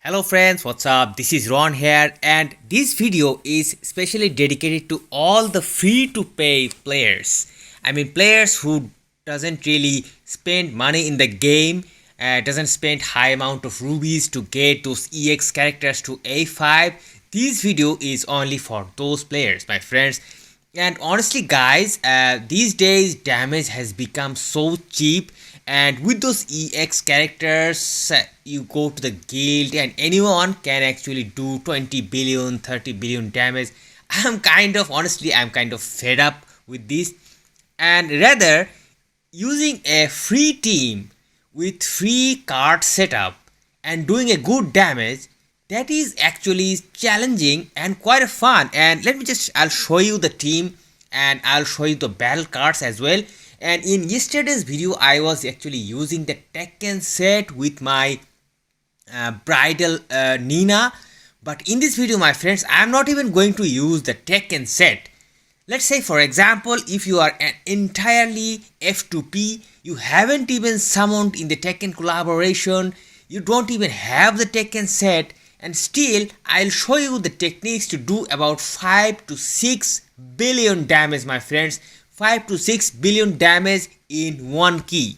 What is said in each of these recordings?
Hello friends, what's up? This is Ron here, and this video is specially dedicated to all the free to pay players. I mean players who doesn't really spend money in the game, doesn't spend high amount of rubies to get those EX characters to A5. This video is only for those players, my friends. And honestly guys, these days damage has become so cheap, and with those EX characters you go to the guild and anyone can actually do 20 billion 30 billion damage. I'm kind of fed up with this, and rather using a free team with free card setup and doing a good damage, that is actually challenging and quite fun. And I'll show you the team and I'll show you the battle cards as well. And in yesterday's video I was actually using the Tekken set with my bridal Nina, but in this video my friends I'm not even going to use the Tekken set. Let's say for example, if you are an entirely F2P, you haven't even summoned in the Tekken collaboration, you don't even have the Tekken set, and still I'll show you the techniques to do about 5 to 6 billion damage, my friends. 5 to 6 billion damage in one key.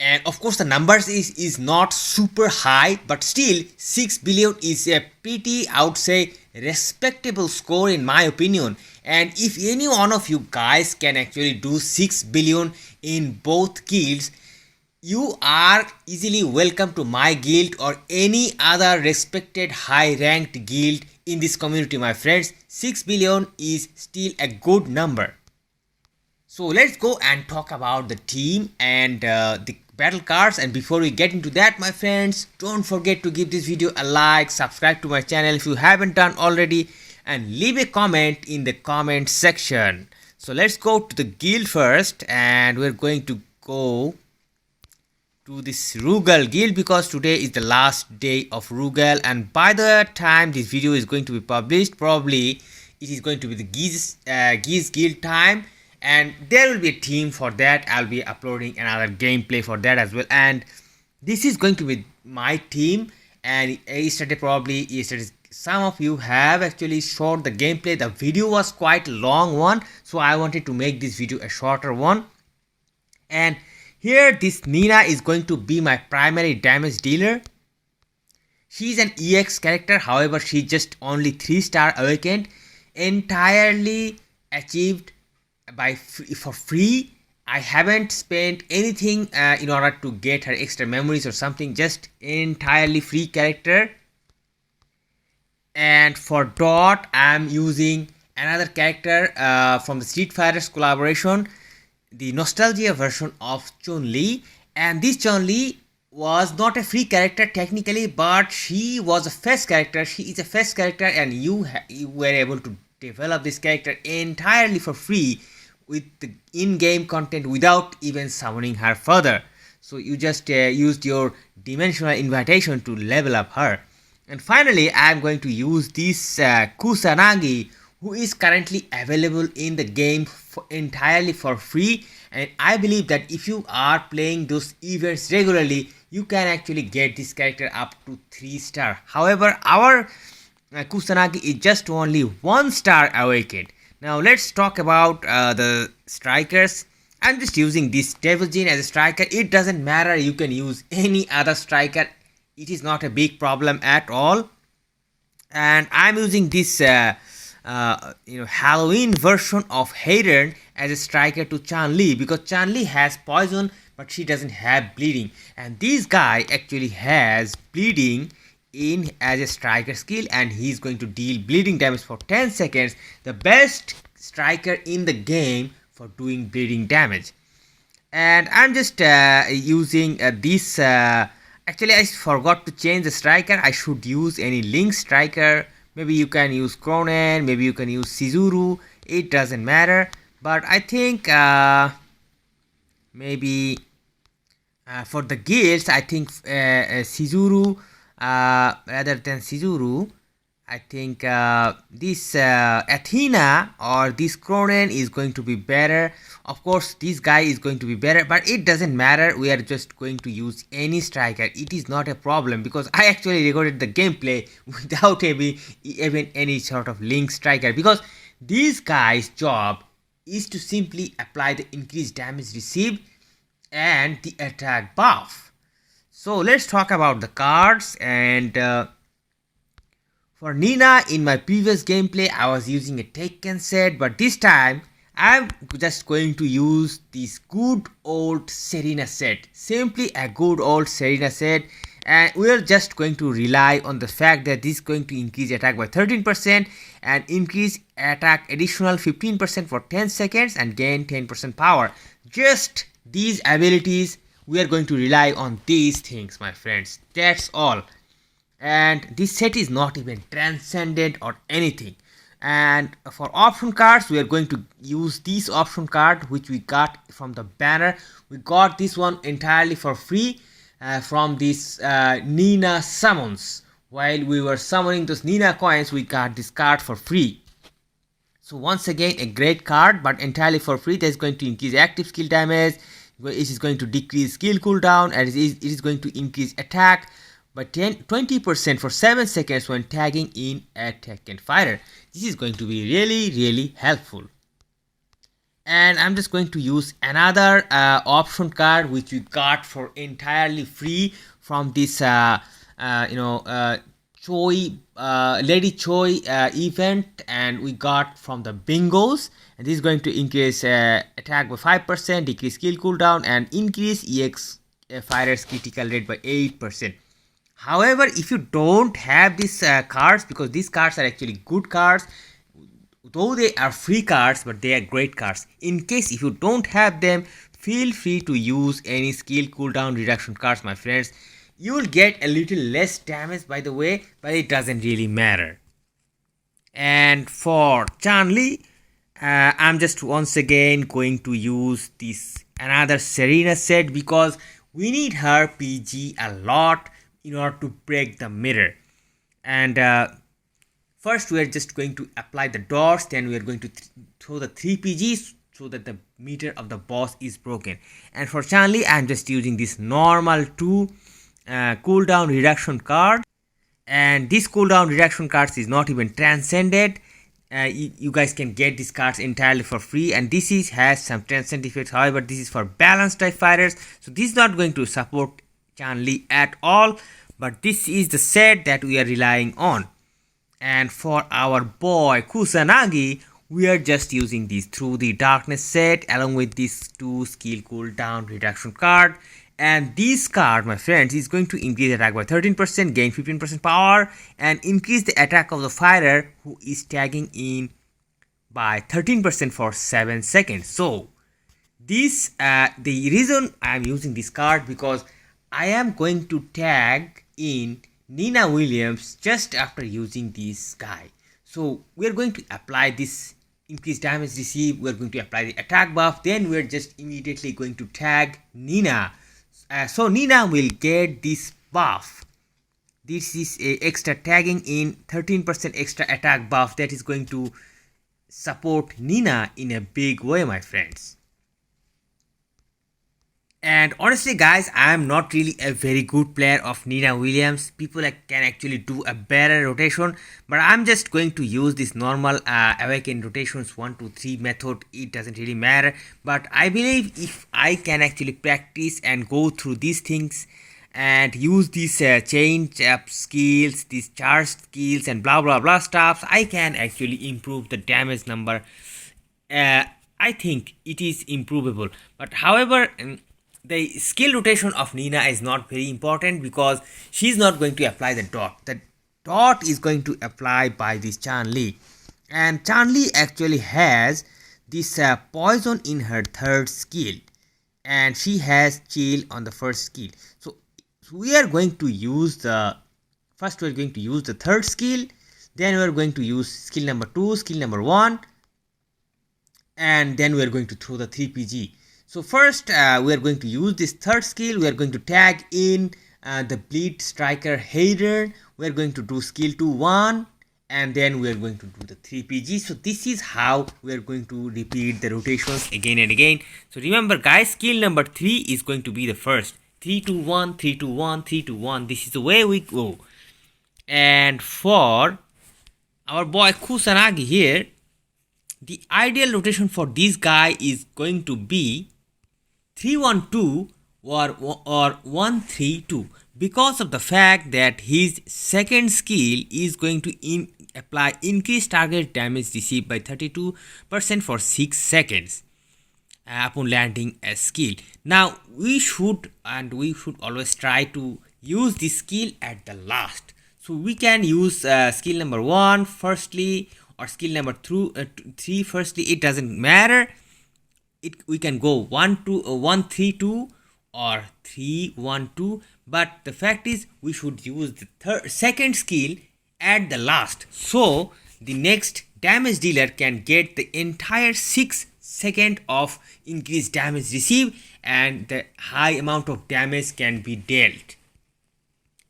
And of course the numbers is not super high, but still 6 billion is a pretty, I would say, respectable score in my opinion. And if any one of you guys can actually do 6 billion in both guilds, you are easily welcome to my guild or any other respected high ranked guild in this community, my friends. 6 billion is still a good number. So let's go and talk about the team and the battle cards. And before we get into that, my friends, don't forget to give this video a like, subscribe to my channel if you haven't done already, and leave a comment in the comment section. So let's go to the guild first, and we're going to go to this Rugal guild because today is the last day of Rugal, and by the time this video is going to be published, probably it is going to be the Geese guild time, and there will be a team for that. I'll be uploading another gameplay for that as well, and this is going to be my team. And yesterday some of you have actually shot the gameplay. The video was quite a long one, so I wanted to make this video a shorter one. And here this Nina is going to be my primary damage dealer. She's an EX character, however she's just only 3-star awakened, entirely achieved for free. I haven't spent anything in order to get her extra memories or something, just entirely free character. And for Dot I'm using another character from the Street Fighters collaboration, the nostalgia version of Chun-Li. And this Chun-Li was not a free character technically, but she was a fast character. She is a fast character, and you were able to develop this character entirely for free with the in-game content without even summoning her further. So you just used your dimensional invitation to level up her. And finally I'm going to use this Kusanagi, who is currently available in the game entirely for free. And I believe that if you are playing those events regularly, you can actually get this character up to 3-star. However, our Kusanagi is just only 1-star awakened. Now let's talk about the strikers. I'm just using this Devil Jin as a striker. It doesn't matter, you can use any other striker. It is not a big problem at all. And I'm using this Halloween version of Hayden as a striker to Chun-Li, because Chun-Li has poison but she doesn't have bleeding, and this guy actually has bleeding in as a striker skill, and he's going to deal bleeding damage for 10 seconds. The best striker in the game for doing bleeding damage. And I'm just using this actually I forgot to change the striker. I should use any Link striker. Maybe you can use Cronen, maybe you can use Shizuru, it doesn't matter. But I think maybe for the guilds, I think Shizuru rather than Shizuru, I think this Athena or this Cronen is going to be better. Of course, this guy is going to be better, but it doesn't matter. We are just going to use any striker. It is not a problem because I actually recorded the gameplay without even any sort of link striker, because this guy's job is to simply apply the increased damage received and the attack buff. So let's talk about the cards. And for Nina, in my previous gameplay, I was using a Tekken set, but this time I'm just going to use this good old Serena set. Simply a good old Serena set, and we're just going to rely on the fact that this is going to increase attack by 13% and increase attack additional 15% for 10 seconds and gain 10% power. Just these abilities, we are going to rely on these things, my friends. That's all. And this set is not even transcendent or anything. And for option cards, we are going to use this option card which we got from the banner. We got this one entirely for free from this Nina summons. While we were summoning those Nina coins, we got this card for free. So once again, a great card, but entirely for free. That is going to increase active skill damage. It is going to decrease skill cooldown, and it is going to increase attack by 20% for 7 seconds when tagging in a Tekken fighter. This is going to be really helpful. And I'm just going to use another option card which we got for entirely free from this Choi Lady Choi event, and we got from the bingos. And this is going to increase attack by 5%, decrease skill cooldown, and increase EX fighter's critical rate by 8%. However, if you don't have these cards, because these cards are actually good cards, though they are free cards, but they are great cards. In case if you don't have them, feel free to use any skill cooldown reduction cards, my friends. You will get a little less damage, by the way, but it doesn't really matter. And for Chun-Li, I'm just once again going to use this another Serena set, because we need her PG a lot in order to break the mirror. And first we are just going to apply the dots, then we are going to throw the 3 PGs so that the meter of the boss is broken. And for Chun-Li, I'm just using this normal 2 cooldown reduction card, and this cooldown reduction cards is not even transcended. You guys can get these cards entirely for free, and this has some transcend effects. However, this is for balanced type fighters, so this is not going to support Chun-Li at all, but this is the set that we are relying on. And for our boy Kusanagi, we are just using this Through the Darkness set along with these 2 skill cooldown reduction card. And this card, my friends, is going to increase attack by 13%, gain 15% power, and increase the attack of the fighter who is tagging in by 13% for 7 seconds. So this the reason I am using this card, because I am going to tag in Nina Williams just after using this guy. So we are going to apply this increased damage received, we are going to apply the attack buff, then we are just immediately going to tag Nina. So Nina will get this buff. This is a extra tagging in 13% extra attack buff that is going to support Nina in a big way, my friends. And honestly guys, I am not really a very good player of Nina Williams. People can actually do a better rotation, but I'm just going to use this normal awaken rotations 1 2 3 method. It doesn't really matter, but I believe if I can actually practice and go through these things and use these change up skills, these charge skills and blah blah blah stuff, I can actually improve the damage number. I think it is improvable, but however, the skill rotation of Nina is not very important because she's not going to apply the dot. The dot is going to apply by this Chun-Li, and Chun-Li actually has this poison in her 3rd skill, and she has chill on the 1st skill. So we are going to use the first we are going to use the 3rd skill, then we are going to use skill number 2, skill number 1, and then we are going to throw the 3 PG. So first we are going to use this 3rd skill. We are going to tag in the bleed striker Hayden. We are going to do skill 2 1, and then we are going to do the 3PG. So this is how we are going to repeat the rotations again and again. So remember guys, skill number 3 is going to be the first. 3 2 1, 3 2 1, 3 2 1. This is the way we go. And for our boy Kusanagi here, the ideal rotation for this guy is going to be 3 1 2 or 1 3 2, because of the fact that his second skill is going to apply increased target damage received by 32% for 6 seconds upon landing a skill. Now we should always try to use this skill at the last. So we can use skill number 1 firstly, or skill number 3 firstly. It doesn't matter. We can go 1 3 2 or 3 1 2, but the fact is we should use the second skill at the last, so the next damage dealer can get the entire 6 seconds of increased damage received, and the high amount of damage can be dealt.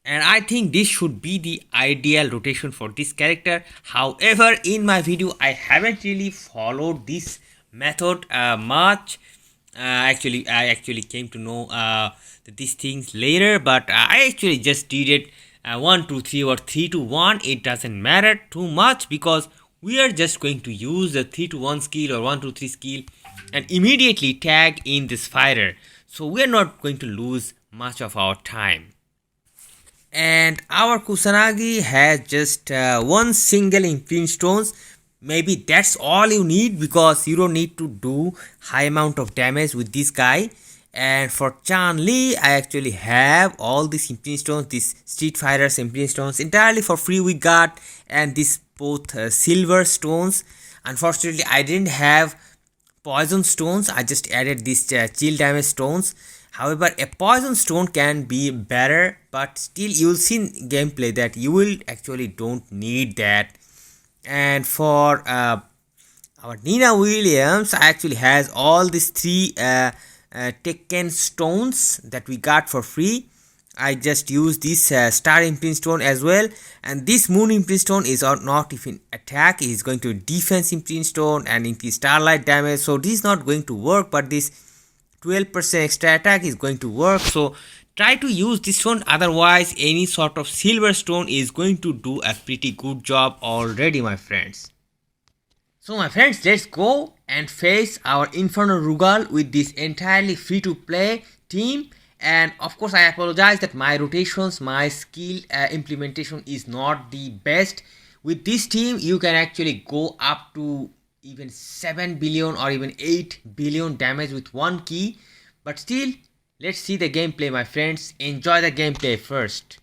And I think this should be the ideal rotation for this character. However, in my video I haven't really followed this method much. I actually came to know these things later, but I actually just did it 1 2 3 or 3 2 1. It doesn't matter too much because we are just going to use the 3 2 1 skill or 1 2 3 skill and immediately tag in this fighter, so we are not going to lose much of our time. And our Kusanagi has just one single infinite stones. Maybe that's all you need, because you don't need to do high amount of damage with this guy. And for Chan-Li, I actually have all these infinite stones, these Street Fighters infinite stones entirely for free we got, and these both silver stones. Unfortunately, I didn't have poison stones. I just added these chill damage stones. However, a poison stone can be better, but still you'll see in gameplay that you will actually don't need that. And for our Nina Williams, I actually has all these 3 Tekken stones that we got for free. I just use this star imprint stone as well, and this moon imprint stone is not even attack, it is going to defense imprint stone and increase starlight damage, so this is not going to work, but this 12% extra attack is going to work. So try to use this one, otherwise any sort of silver stone is going to do a pretty good job already, my friends. So my friends, let's go and face our Inferno Rugal with this entirely free to play team. And of course I apologize that my rotations, my skill implementation is not the best. With this team you can actually go up to even 7 billion or even 8 billion damage with one key, but still, let's see the gameplay, my friends. Enjoy the gameplay first.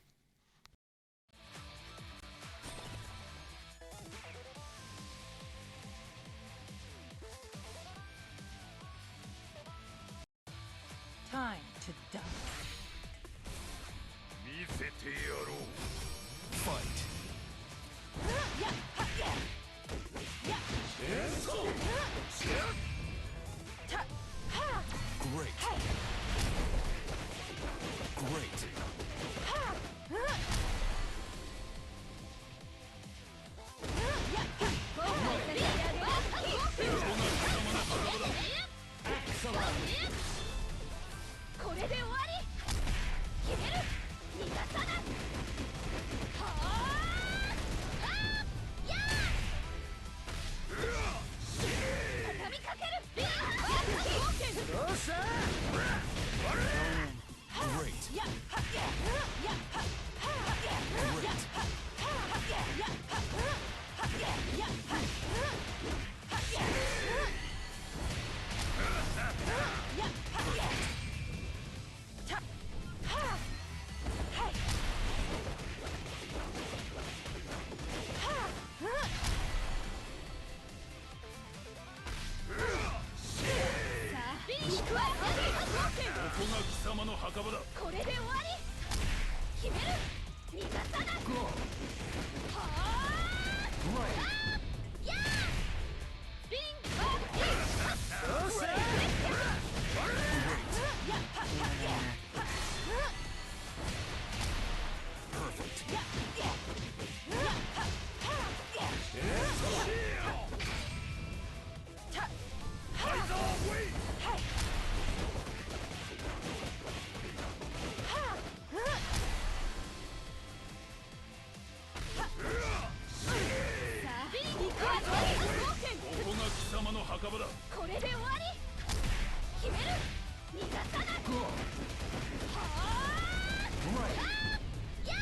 Time to die. Fight. Great. Great. これで終わり決める逃がさないはーやー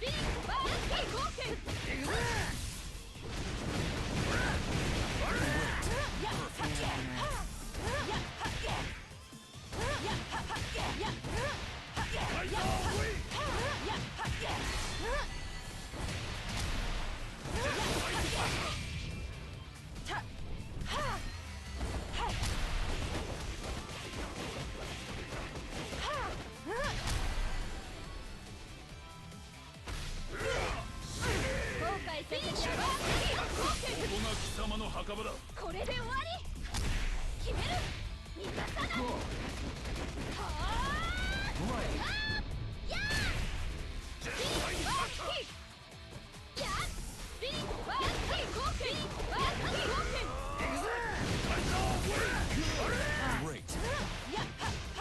ビッグバーキー貢献これで終わり決める逃がさないはーやービリッバーキーやビリッバーキー貢献バーキー貢献やっはっは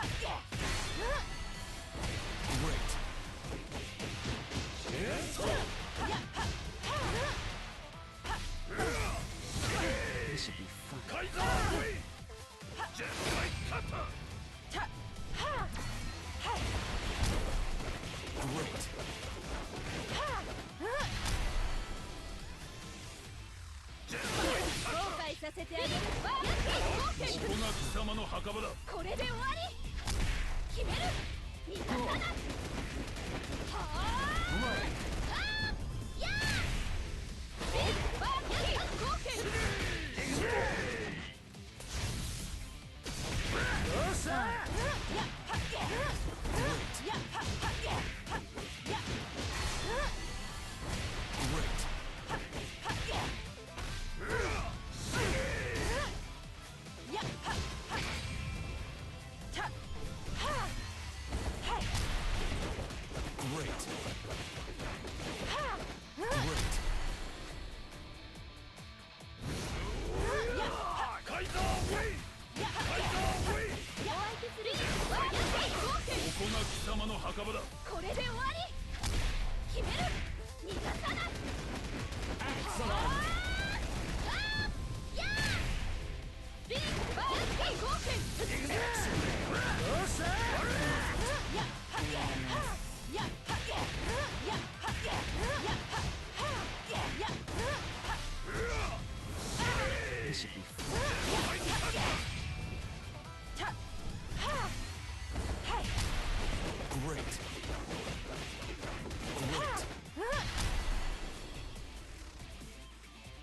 っやThis should be fun. Great. 後悔させてあげるバーキー貢献これで終わり決める逃がさないはーやービッグバーキー貢献これで終わり決める逃がさないやービッグバーキー貢献This should be fun. Great. Great.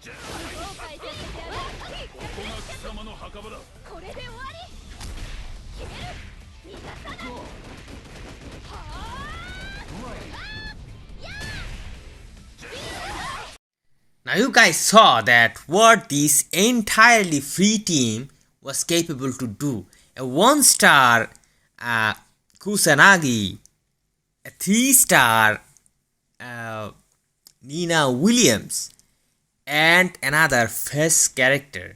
後悔させてあげるこれで終わり決める逃がさないはーやー Now you guys saw that what this entirely free team was capable to do. A 1-star Kusanagi, a 3-star Nina Williams, and another face character.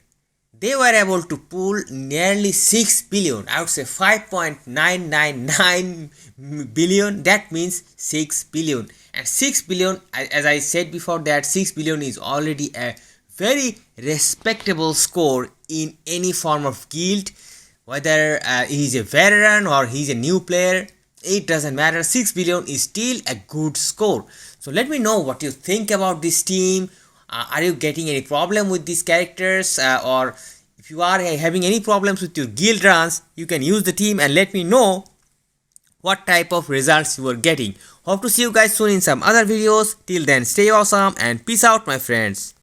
They were able to pull nearly 6 billion, I would say 5.999 billion, that means 6 billion. And 6 billion, as I said before, that 6 billion is already a very respectable score in any form of guild. Whether he's a veteran or he's a new player, it doesn't matter. 6 billion is still a good score. So let me know what you think about this team. Are you getting any problem with these characters, or if you are having any problems with your guild runs, you can use the team and let me know what type of results you are getting. Hope to see you guys soon in some other videos. Till then, stay awesome and peace out, my friends.